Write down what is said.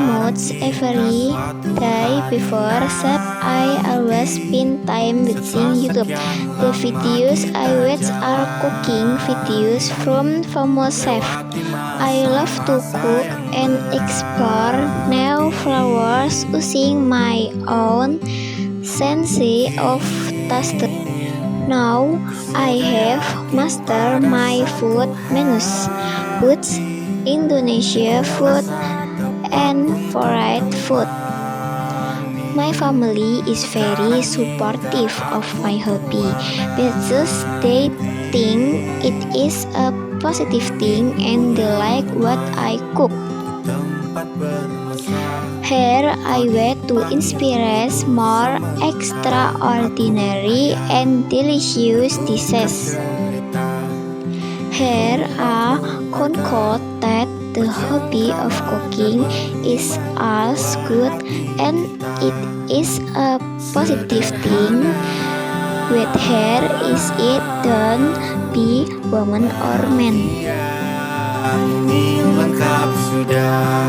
much every day before sleep. I always spend time watching YouTube. The videos I watch are cooking videos from famous chefs. I love to cook and explore new flavors using my own sense of taste. Now I have mastered my food menus, both Indonesia food and foreign food. My family is very supportive of my hobby because they think it is a positive thing and they like what I cook. Here I want to inspire more extraordinary and delicious dishes. Here I conclude that the hobby of cooking is as good and it is a positive thing. Whether is it done by woman or man. Ini lengkap sudah.